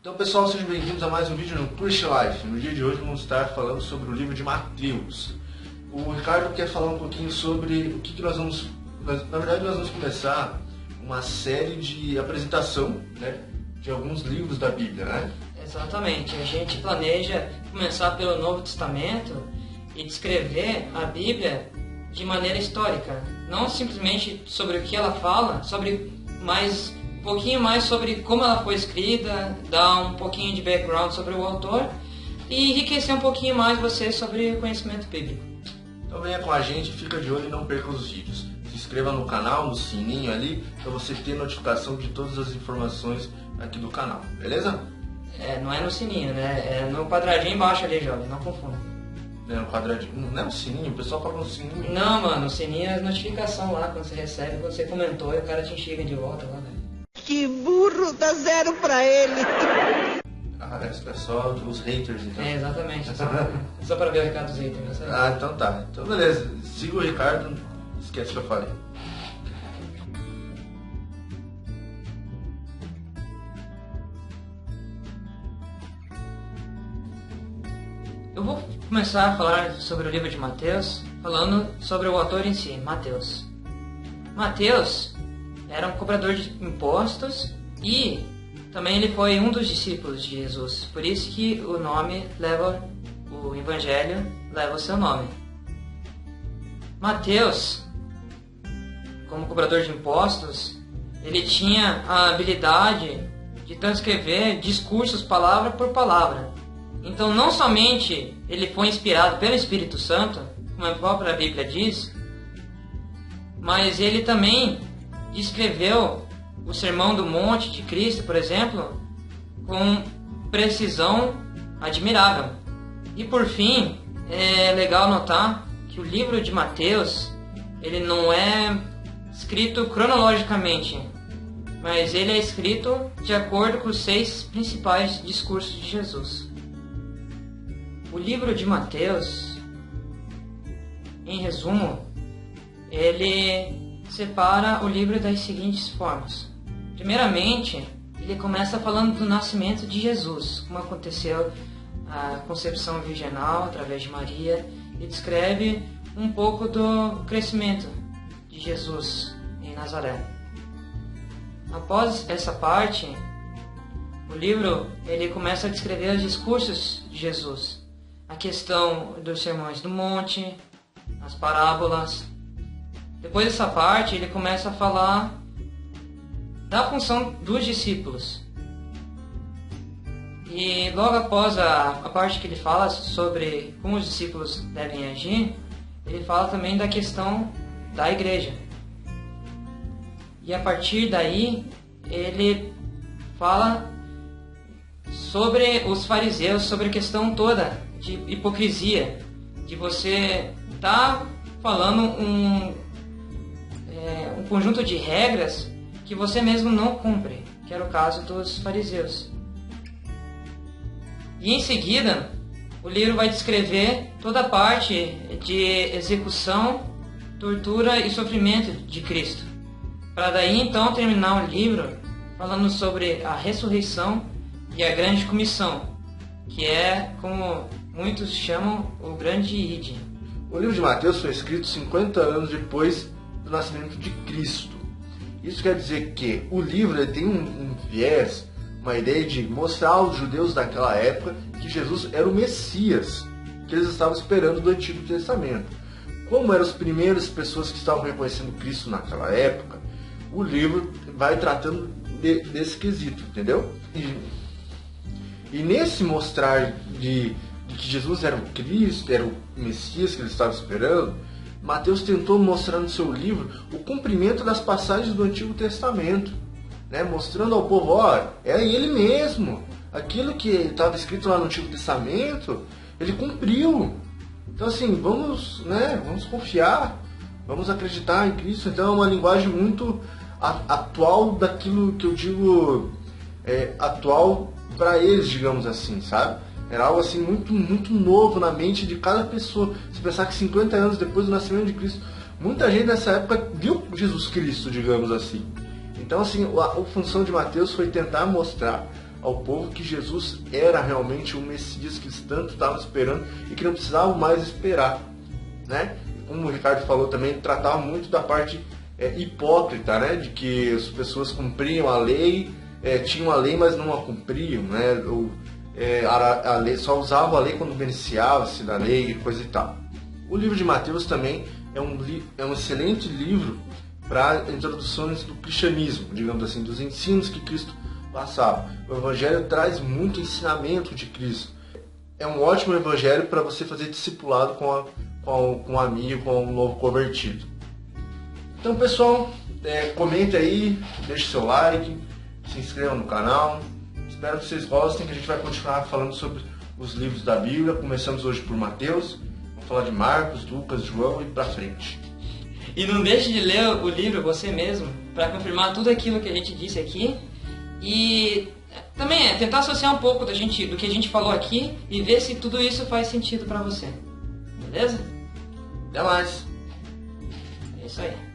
Então pessoal, sejam bem-vindos a mais um vídeo no Christian Life. No dia de hoje vamos estar falando sobre o livro de Mateus. O Ricardo quer falar um pouquinho sobre o que nós vamos... Na verdade nós vamos começar uma série de apresentação, né, de alguns livros da Bíblia, né? Exatamente, a gente planeja começar pelo Novo Testamento e descrever a Bíblia de maneira histórica. Não simplesmente sobre o que ela fala, um pouquinho mais sobre como ela foi escrita, dar um pouquinho de background sobre o autor e enriquecer um pouquinho mais você sobre o conhecimento bíblico. Então venha com a gente, fica de olho e não perca os vídeos. Se inscreva no canal, no sininho ali, para você ter notificação de todas as informações aqui do canal, beleza? Não é no sininho, né? É no quadradinho embaixo ali, jovem, não confunda. Não é no quadradinho, não é no sininho, o pessoal fala no sininho. Não, mano, o sininho é a notificação lá, quando você recebe, quando você comentou e o cara te enxerga de volta lá, velho. Que burro, dá 0 pra ele. Ah, esse pessoal, os haters então. Exatamente, só para ver o recado dos haters, né? Ah, então tá. Então beleza, siga o Ricardo, esquece o que eu falei. Eu vou começar a falar sobre o livro de Mateus, falando sobre o autor em si, Mateus. Mateus era um cobrador de impostos e também ele foi um dos discípulos de Jesus. Por isso que o evangelho leva o seu nome. Mateus, como cobrador de impostos, ele tinha a habilidade de transcrever discursos palavra por palavra. Então não somente ele foi inspirado pelo Espírito Santo, como a própria Bíblia diz, mas ele também descreveu o Sermão do Monte de Cristo, por exemplo, com precisão admirável. E por fim, é legal notar que o livro de Mateus, ele não é escrito cronologicamente, mas ele é escrito de acordo com os 6 principais discursos de Jesus. O livro de Mateus, em resumo, ele separa o livro das seguintes formas. Primeiramente, ele começa falando do nascimento de Jesus, como aconteceu a concepção virginal através de Maria, e descreve um pouco do crescimento de Jesus em Nazaré. Após essa parte, o livro ele começa a descrever os discursos de Jesus, a questão dos sermões do monte, as parábolas. Depois dessa parte, ele começa a falar da função dos discípulos. E logo após a parte que ele fala sobre como os discípulos devem agir, ele fala também da questão da igreja. E a partir daí, ele fala sobre os fariseus, sobre a questão toda de hipocrisia, de você estar falando um conjunto de regras que você mesmo não cumpre, que era o caso dos fariseus. E em seguida, o livro vai descrever toda a parte de execução, tortura e sofrimento de Cristo, para daí então terminar o livro falando sobre a ressurreição e a grande comissão, que é, como muitos chamam, o grande ide. O livro de Mateus foi escrito 50 anos depois do nascimento de Cristo. Isso quer dizer que o livro tem um viés, uma ideia de mostrar aos judeus daquela época que Jesus era o Messias, que eles estavam esperando do Antigo Testamento. Como eram as primeiras pessoas que estavam reconhecendo Cristo naquela época, o livro vai tratando desse quesito, entendeu? E nesse mostrar de que Jesus era o Cristo, era o Messias que eles estavam esperando, Mateus tentou mostrar no seu livro o cumprimento das passagens do Antigo Testamento, né? Mostrando ao povo, é ele mesmo, aquilo que estava escrito lá no Antigo Testamento, ele cumpriu. Então assim, vamos confiar, vamos acreditar em Cristo. Então é uma linguagem muito atual daquilo que eu digo, atual para eles, digamos assim, sabe? Era algo assim muito, muito novo na mente de cada pessoa. Se pensar que 50 anos depois do nascimento de Cristo, muita gente nessa época viu Jesus Cristo, digamos assim. Então assim, a função de Mateus foi tentar mostrar ao povo que Jesus era realmente o Messias que eles tanto estavam esperando e que não precisavam mais esperar, né? Como o Ricardo falou também, tratava muito da parte hipócrita, né? De que as pessoas cumpriam a lei, tinham a lei, mas não a cumpriam, né? Ou, a lei, só usavam a lei quando beneficiava-se da lei e coisa e tal. O livro de Mateus também é um excelente livro para introduções do cristianismo, digamos assim, dos ensinos que Cristo passava. O Evangelho traz muito ensinamento de Cristo. É um ótimo Evangelho para você fazer discipulado com um amigo, com um novo convertido. Então, pessoal, comente aí, deixe seu like, se inscreva no canal. Espero que vocês gostem, que a gente vai continuar falando sobre os livros da Bíblia. Começamos hoje por Mateus, vamos falar de Marcos, Lucas, João e para frente. E não deixe de ler o livro você mesmo, para confirmar tudo aquilo que a gente disse aqui. E também tentar associar um pouco do que a gente falou aqui e ver se tudo isso faz sentido para você. Beleza? Até mais! É isso aí.